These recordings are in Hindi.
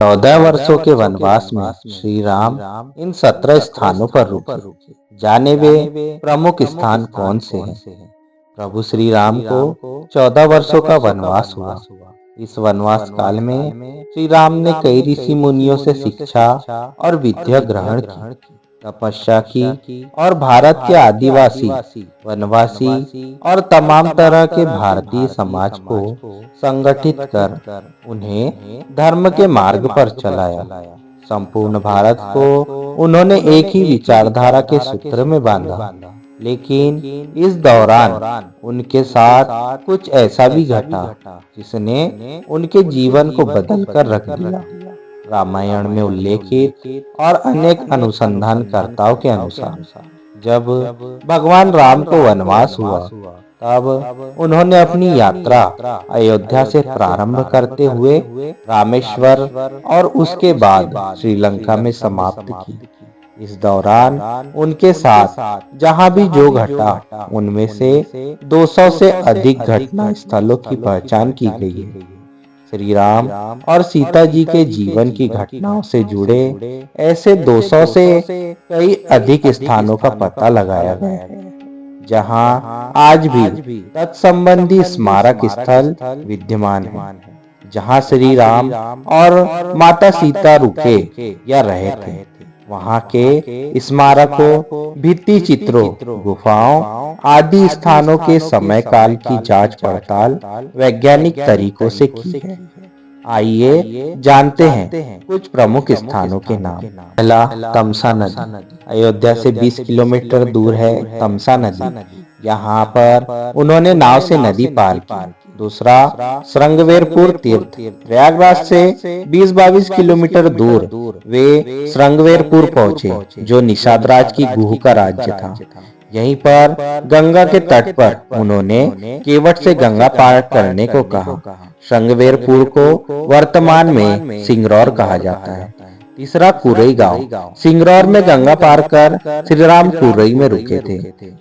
14 वर्षों के वनवास में श्री राम इन 17 स्थानों पर रुके। जाने वे प्रमुख स्थान कौन से हैं? प्रभु श्री राम को 14 वर्षों का वनवास हुआ। इस वनवास काल में श्री राम ने कई ऋषि मुनियों से शिक्षा और विद्या ग्रहण की, तपस्या की और भारत के आदिवासी, वनवासी और तमाम तरह के भारतीय समाज को संगठित कर उन्हें धर्म के मार्ग पर चलाया। संपूर्ण भारत को उन्होंने एक ही विचारधारा के सूत्र में बांधा। लेकिन इस दौरान उनके साथ कुछ ऐसा भी घटा जिसने उनके जीवन को बदल कर रख दिया। रामायण में उल्लेखित और अनेक अनुसंधानकर्ताओं के अनुसार जब भगवान राम को वनवास हुआ, तब उन्होंने अपनी यात्रा अयोध्या से प्रारंभ करते हुए रामेश्वर और उसके बाद श्रीलंका में समाप्त की। इस दौरान उनके साथ जहां भी जो घटा, उनमें से 200 से अधिक घटना स्थलों की पहचान की गई है। श्री राम और सीता जी के जीवन की घटनाओं से जुड़े ऐसे 200 से कई अधिक स्थानों का पता लगाया गया है, जहां आज भी तत्संबंधी स्मारक स्थल विद्यमान है, जहां श्री राम और माता सीता रुके या रहे थे। वहां के स्मारकों, भित्ति चित्रों, गुफाओं आदि स्थानों के समय काल की जांच पड़ताल वैज्ञानिक तरीकों से की है। आइए जानते हैं कुछ प्रमुख स्थानों के नाम। पहला, तमसा नदी। अयोध्या से 20 किलोमीटर दूर है तमसा नदी। यहाँ पर उन्होंने नाव से नदी पार की। दूसरा, श्रृंगवेरपुर तीर्थ। प्रयागराज से 20-22 किलोमीटर दूर वे श्रृंगवेरपुर पहुंचे, जो निषाद राज की गुह का राज्य था। यहीं पर गंगा के तट पर उन्होंने केवट से गंगा पार करने को कहा। श्रृंगवेरपुर को वर्तमान में सिंगरौर कहा जाता है। तीसरा, कुरई गांव। सिंगरौर में गंगा पार कर श्री राम कुरई में रुके थे।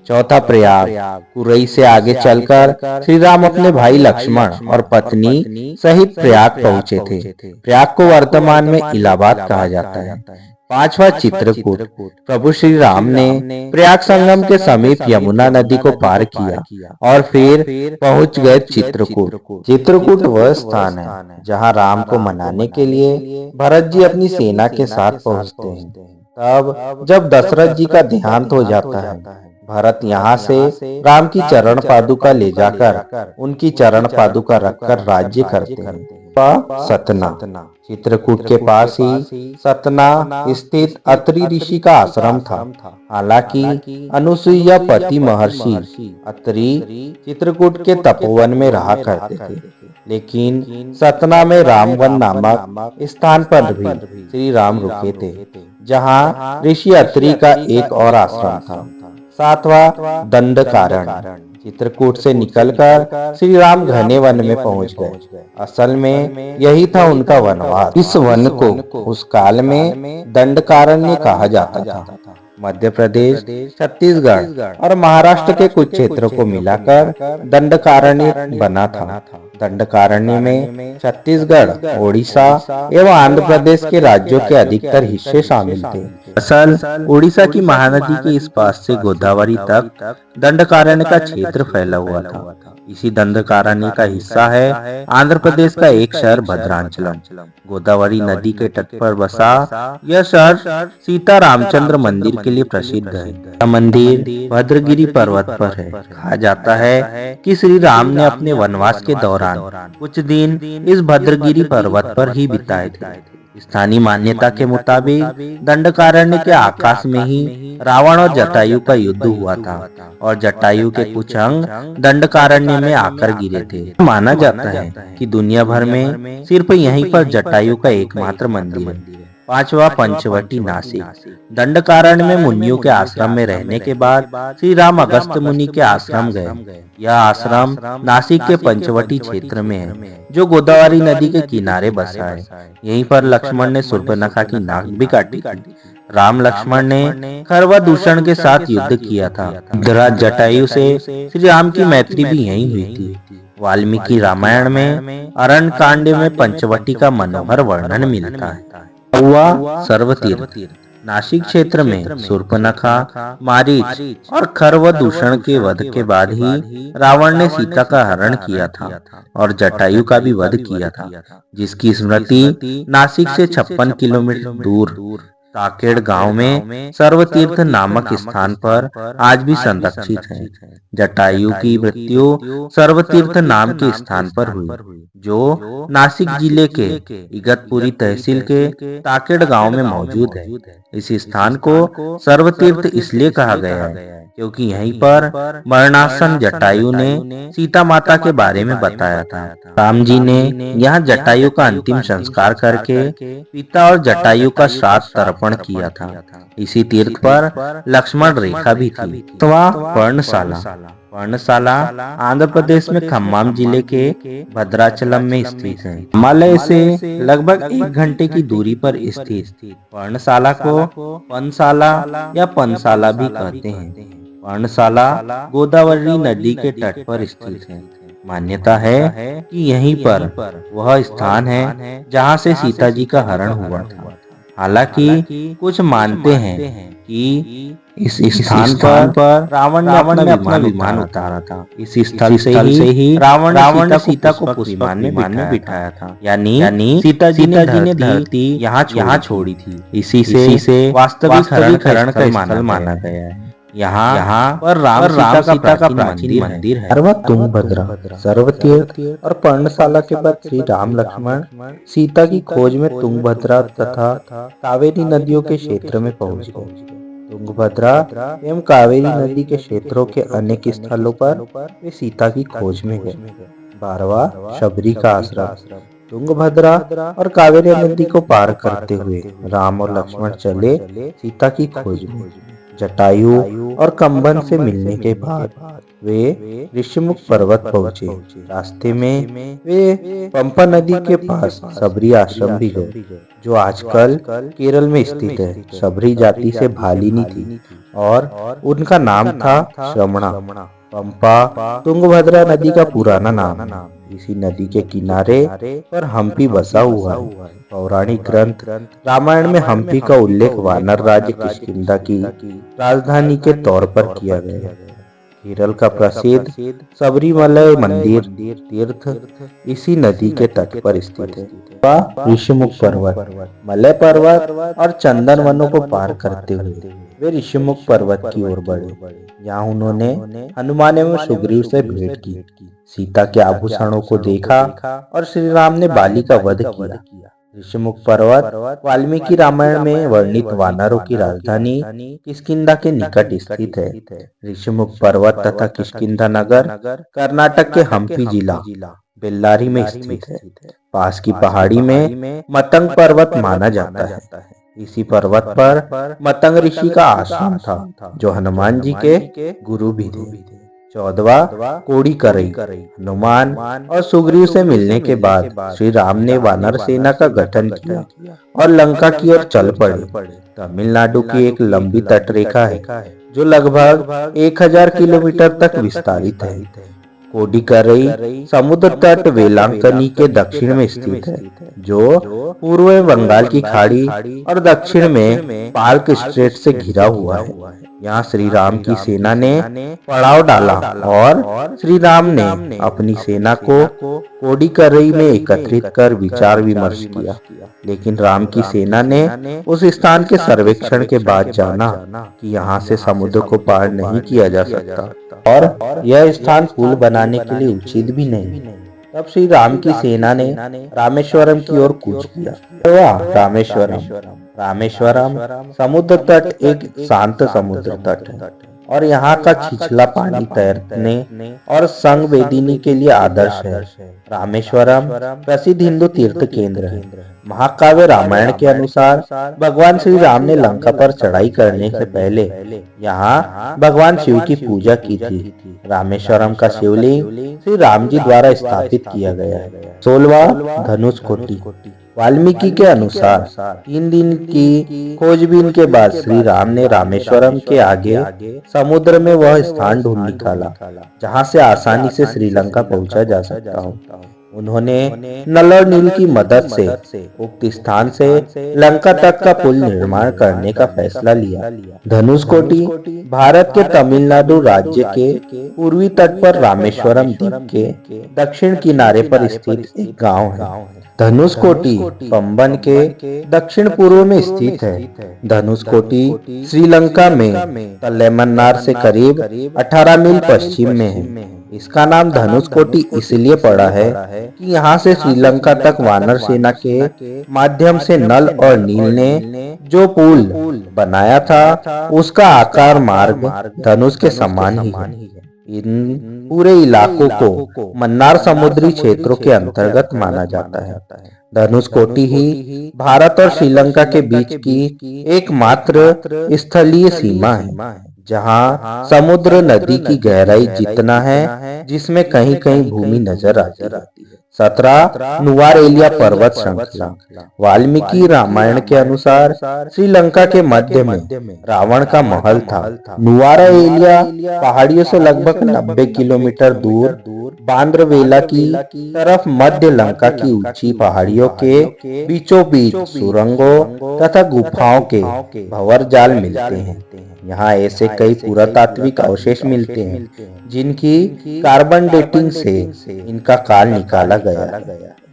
चौथा, प्रयाग। कुरई से आगे चलकर श्री राम अपने भाई लक्ष्मण और पत्नी सहित प्रयाग पहुंचे थे। प्रयाग को वर्तमान में इलाहाबाद कहा जाता है। पांचवा, चित्रकूट। प्रभु श्री राम ने प्रयाग संगम के समीप यमुना नदी को पार किया और फिर पहुंच गए चित्रकूट। चित्रकूट वह स्थान है जहां राम को मनाने के लिए भरत जी अपनी सेना के साथ पहुंचते हैं। तब जब दशरथ जी का देहांत हो जाता है, भरत यहाँ से राम की चरण पादुका ले जाकर उनकी चरण पादुका रखकर राज्य करते हैं। सतना। चित्रकूट के पास ही सतना स्थित अत्रि ऋषि का आश्रम था। हालांकि अनुसुईया पति महर्षि अत्रि चित्रकूट के तपोवन में रहा करते थे, लेकिन सतना में रामवन नामक स्थान पर भी श्री राम रुके थे, जहां ऋषि अत्रि का एक और आश्रम था। सातवां, दंडकारण्य। चित्रकूट से निकलकर श्री राम घने वन में पहुंच गए। असल में यही था उनका वनवास। इस वन को उस काल में दंडकारण्य कहा जाता था। मध्य प्रदेश, छत्तीसगढ़ और महाराष्ट्र के कुछ क्षेत्रों को मिलाकर दंडकारण्य बना था। दंडकारण्य में छत्तीसगढ़, ओडिशा एवं आंध्र प्रदेश के राज्यों के अधिकतर हिस्से शामिल थे। असल उड़ीसा की महानदी के इस पास से गोदावरी तक दंडकारण्य का क्षेत्र फैला हुआ था। इसी दंडकारण्य का हिस्सा है आंध्र प्रदेश का एक शहर भद्रांचलम। गोदावरी नदी के तट पर बसा यह शहर सीता रामचंद्र मंदिर के लिए प्रसिद्ध है। यह मंदिर भद्रगिरी पर्वत पर है। कहा जाता है कि श्री राम ने अपने वनवास के दौरान कुछ दिन इस भद्रगिरी पर्वत पर ही बिताए थे। स्थानीय मान्यता के मुताबिक दंडकारण्य के आकाश में ही रावण और जटायु का युद्ध हुआ था और जटायु के कुछ अंग दंडकारण्य में आकर गिरे थे। माना जाता है कि दुनिया भर में सिर्फ यहीं पर जटायु का एकमात्र मंदिर है। पांचवा, पंचवटी नासिक। दंडकारण्य में मुनियों के आश्रम में रहने के बाद श्री राम अगस्त मुनि के आश्रम गए। यह आश्रम नासिक के पंचवटी क्षेत्र में है, जो गोदावरी नदी के किनारे बसा है। यहीं पर लक्ष्मण ने शूर्पणखा की नाक भी काटी थी। राम लक्ष्मण ने खरवा दूषण के साथ युद्ध किया था। धराज जटायु से श्री राम की मैत्री भी यहीं हुई थी। वाल्मीकि रामायण में अरण्य कांड में पंचवटी का मनोहर वर्णन मिलता है। हुआ सर्वतीर्थ नासिक क्षेत्र में शूर्पणखा, मारीच और खरव दूषण के वध के बाद ही रावण ने सीता का हरण किया था और जटायु का भी वध किया था, जिसकी स्मृति नासिक से 56 किलोमीटर दूर काकेड़ गांव में सर्वतीर्थ नामक स्थान पर आज भी संरक्षित है। जटायु की मृत्यु सर्वतीर्थ नाम के स्थान पर हुई, जो नासिक जिले के इगतपुरी तहसील के काकेड़ गांव में मौजूद है। इस स्थान को सर्वतीर्थ इसलिए कहा गया है क्योंकि यहीं पर मरणासन जटायु ने सीता माता के बारे में बताया था। राम जी ने यहाँ जटायु का अंतिम संस्कार करके पिता और जटायु का श्राद्ध तर्पण किया था। इसी तीर्थ पर लक्ष्मण रेखा भी थी। पर्णशाला पर्णशाला आंध्र प्रदेश में खम्मम जिले के भद्राचलम में स्थित है। हिमालय से लगभग 1 घंटे की दूरी पर स्थित पर्णशाला को पनशाला या पनशाला भी कहते हैं। पर्णशाला गोदावरी नदी के तट पर स्थित है। मान्यता है कि यहीं पर वह स्थान है जहां से सीता जी का हरण हुआ था। हालांकि कुछ मानते हैं कि इस स्थान पर रावण ने अपना विमान उतारा था। इस स्थल से ही रावण ने सीता को पुष्पक विमान में बिठाया था। यानी सीता जी ने धरती यहाँ छोड़ी थी। इसी से वास्तविक हरण का स्थल माना गया है। यहाँ पर राम सीता का प्राचीन मंदिर है। तुंगभद्रा सर्वतीर्थ और पर्णशाला के बाद श्री राम लक्ष्मण सीता की खोज में तुंगभद्रा तथा कावेरी नदियों के क्षेत्र में पहुंच गए। तुंगभद्रा एवं कावेरी नदी के क्षेत्रों के अनेक स्थलों पर वे सीता की खोज में गए। 12वां शबरी का आश्रम। तुंगभद्रा और कावेरी नदी को पार करते हुए राम और लक्ष्मण चले सीता की खोज में। जटायु और कंबन से मिलने के बाद वे ऋषिमुख पर्वत पहुंचे। रास्ते में वे पंपा नदी के पास सबरी आश्रम भी गए, जो आजकल केरल में स्थित है। सबरी जाति से भालिनी थी और उनका नाम था श्रमणा। पंपा तुंगभद्रा नदी का पुराना नाम है। इसी नदी के किनारे पर हम्पी बसा हुआ है। पौराणिक ग्रंथ रामायण में हम्पी का उल्लेख वानर राज्य किष्किंधा की राजधानी के तौर पर किया गया है। केरल का प्रसिद्ध सबरीमलय मंदिर तीर्थ इसी नदी के तट पर स्थित है। ऋषिमुख पर्वत मलय पर्वत और चंदन वनों को पार करते हुए वे ऋषिमुख पर्वत की ओर बढ़े। यहाँ उन्होंने हनुमान एवं सुग्रीव से भेंट की, सीता के आभूषणों को देखा और श्री राम ने बाली का वध किया। ऋषिमुख पर्वत वाल्मीकि रामायण में वर्णित वानरों की राजधानी किष्किंधा के निकट स्थित है। ऋषिमुख पर्वत तथा किष्किंधा नगर कर्नाटक के हम्पी जिला बेल्लारी में स्थित है। पास की पहाड़ी में मतंग पर्वत माना जाता है। इसी पर्वत पर मतंग ऋषि का आश्रम था, जो हनुमान जी के गुरु भी थे। 14वां कोड़ीकरई हनुमान और सुग्रीव से मिलने के बाद श्री राम ने वानर सेना का गठन किया और लंका की ओर चल पड़े। तमिलनाडु की एक लंबी तटरेखा है जो लगभग 1000 किलोमीटर तक विस्तारित है। कोडीकरई समुद्र तट वेलांकनी के दक्षिण में स्थित है, जो पूर्व में बंगाल की खाड़ी और दक्षिण में पार्क स्ट्रेट से घिरा हुआ है। यहाँ श्री राम की सेना ने पड़ाव डाला और श्री राम ने अपनी सेना को कोडीकरई में एकत्रित कर विचार विमर्श किया, लेकिन राम की सेना ने उस स्थान के सर्वेक्षण के बाद जाना कि यहाँ से समुद्र को पार नहीं किया जा सकता और यह स्थान पुल बनाने के लिए उचित भी नहीं। तब श्री राम की सेना ने रामेश्वरम की ओर कूच किया। रामेश्वरम समुद्र तट एक शांत समुद्र तट है और यहाँ का छिछला पानी तैरने और संग वेदिनी के लिए आदर्श है। रामेश्वरम प्रसिद्ध हिंदू तीर्थ केंद्र है। महाकाव्य रामायण के अनुसार भगवान श्री राम ने लंका पर चढ़ाई करने से पहले यहाँ भगवान शिव की पूजा की थी। रामेश्वरम का शिवलिंग श्री राम जी द्वारा स्थापित किया गया है। 16वां धनुष कोटि वाल्मीकि के अनुसार 3 दिन की खोजबीन के बाद श्री राम ने रामेश्वरम के आगे समुद्र में वह स्थान ढूंढ निकाला जहां से आसानी से श्रीलंका पहुंचा जा सकता हो। उन्होंने नल और नील की मदद से उक्त स्थान से लंका तक का पुल निर्माण करने का फैसला लिया। धनुषकोटी भारत के तमिलनाडु राज्य के पूर्वी तट पर रामेश्वरम द्वीप के दक्षिण किनारे पर स्थित एक गांव है। धनुषकोटी पंबन के दक्षिण पूर्व में स्थित है। धनुषकोटी श्रीलंका में तलेमन्नार से करीब 18 मील पश्चिम में है। इसका नाम धनुषकोटी इसलिए पड़ा है कि यहाँ से श्रीलंका तक वानर सेना के माध्यम से नल और नील ने जो पुल बनाया था उसका आकार मार्ग धनुष के समान ही है। इन पूरे इलाकों को मन्नार समुद्री क्षेत्रों के अंतर्गत माना जाता है। धनुषकोटी ही भारत और श्रीलंका के बीच की एकमात्र स्थलीय सीमा है जहां समुद्र नदी की गहराई जितना है जिसमें कहीं कहीं भूमि नजर आती है। 17 नुवारेलिया पर्वत श्रृंखला वाल्मीकि रामायण के अनुसार श्रीलंका के मध्य में रावण का महल था। नुवारेलिया पहाड़ियों से लगभग 90 किलोमीटर दूर बांद्रवेला की तरफ मध्य लंका की ऊंची पहाड़ियों के बीचों बीच सुरंगों तथा गुफाओं के भंवर जाल मिलते हैं। यहाँ ऐसे कई पुरातात्विक अवशेष मिलते हैं जिनकी कार्बन डेटिंग से इनका काल निकाला गया।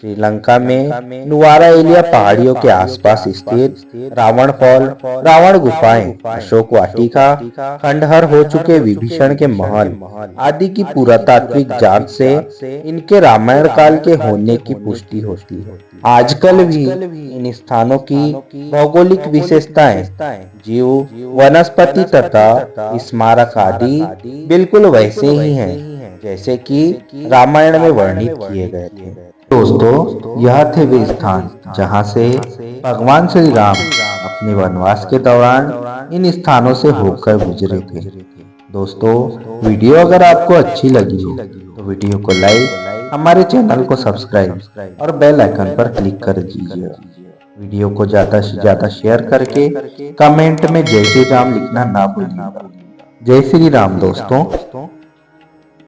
श्रीलंका में नुवाराएलिया पहाड़ियों के आसपास स्थित रावण फॉल, रावण गुफाएं, अशोक वाटिका, खंडहर हो चुके विभीषण के महल आदि की पुरातात्विक जांच से इनके रामायण काल के होने की पुष्टि होती है। आजकल भी इन स्थानों की भौगोलिक विशेषताएं, जीव, वनस्पति तथा स्मारक आदि बिल्कुल वैसे ही हैं जैसे कि रामायण में वर्णित किए गए थे। दोस्तों, यह थे वे स्थान जहां से भगवान श्री राम अपने वनवास के दौरान इन स्थानों से होकर गुजरे थे। दोस्तों, वीडियो अगर आपको अच्छी लगी हो तो वीडियो को लाइक, हमारे चैनल को सब्सक्राइब और बेल आइकन पर क्लिक कर दीजिए। वीडियो को ज्यादा से ज्यादा शेयर करके कमेंट में जय श्री राम लिखना ना भूलिएगा। जय श्री राम दोस्तों।